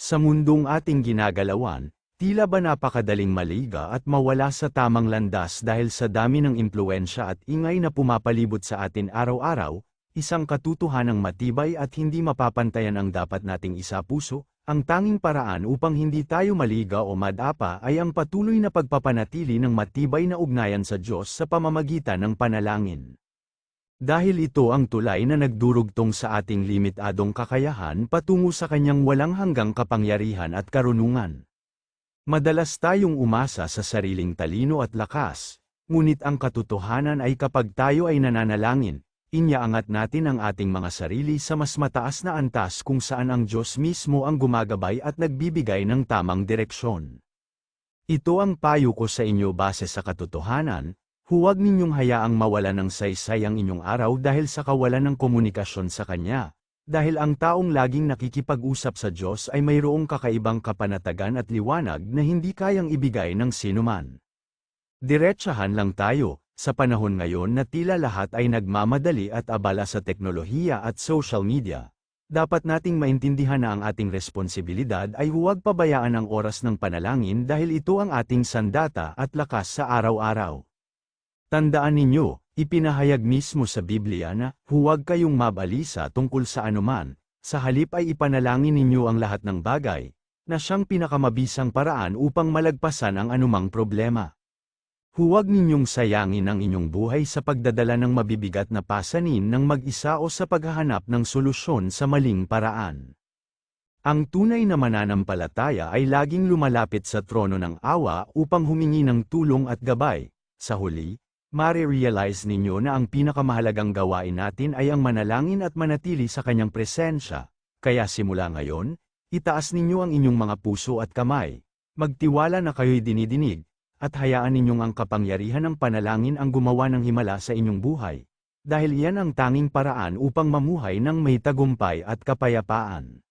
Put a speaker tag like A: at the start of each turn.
A: Sa mundong ating ginagalawan, tila ba napakadaling maliga at mawala sa tamang landas dahil sa dami ng impluwensya at ingay na pumapalibot sa atin araw-araw, isang katotohanang matibay at hindi mapapantayan ang dapat nating isapuso. Ang tanging paraan upang hindi tayo maliga o madapa ay ang patuloy na pagpapanatili ng matibay na ugnayan sa Diyos sa pamamagitan ng panalangin. Dahil ito ang tulay na nagdurugtong sa ating limitadong kakayahan patungo sa Kanyang walang hanggang kapangyarihan at karunungan. Madalas tayong umasa sa sariling talino at lakas, ngunit ang katotohanan ay kapag tayo ay nananalangin, inyaangat natin ang ating mga sarili sa mas mataas na antas kung saan ang Diyos mismo ang gumagabay at nagbibigay ng tamang direksyon. Ito ang payo ko sa inyo base sa katotohanan, huwag ninyong hayaang mawalan ng saysay ang inyong araw dahil sa kawalan ng komunikasyon sa Kanya, dahil ang taong laging nakikipag-usap sa Diyos ay mayroong kakaibang kapanatagan at liwanag na hindi kayang ibigay ng sinuman. Diretsahan lang tayo. Sa panahon ngayon na tila lahat ay nagmamadali at abala sa teknolohiya at social media, dapat nating maintindihan na ang ating responsibilidad ay huwag pabayaan ang oras ng panalangin dahil ito ang ating sandata at lakas sa araw-araw. Tandaan ninyo, ipinahayag mismo sa Biblia na huwag kayong mabalisa tungkol sa anuman, sa halip ay ipanalangin ninyo ang lahat ng bagay, na siyang pinakamabisang paraan upang malagpasan ang anumang problema. Huwag ninyong sayangin ang inyong buhay sa pagdadala ng mabibigat na pasanin ng mag-isa o sa paghahanap ng solusyon sa maling paraan. Ang tunay na mananampalataya ay laging lumalapit sa trono ng awa upang humingi ng tulong at gabay. Sa huli, mare-realize ninyo na ang pinakamahalagang gawain natin ay ang manalangin at manatili sa Kanyang presensya. Kaya simula ngayon, itaas ninyo ang inyong mga puso at kamay. Magtiwala na kayo'y dinidinig. At hayaan ninyong ang kapangyarihan ng panalangin ang gumawa ng himala sa inyong buhay, dahil iyan ang tanging paraan upang mamuhay ng may tagumpay at kapayapaan.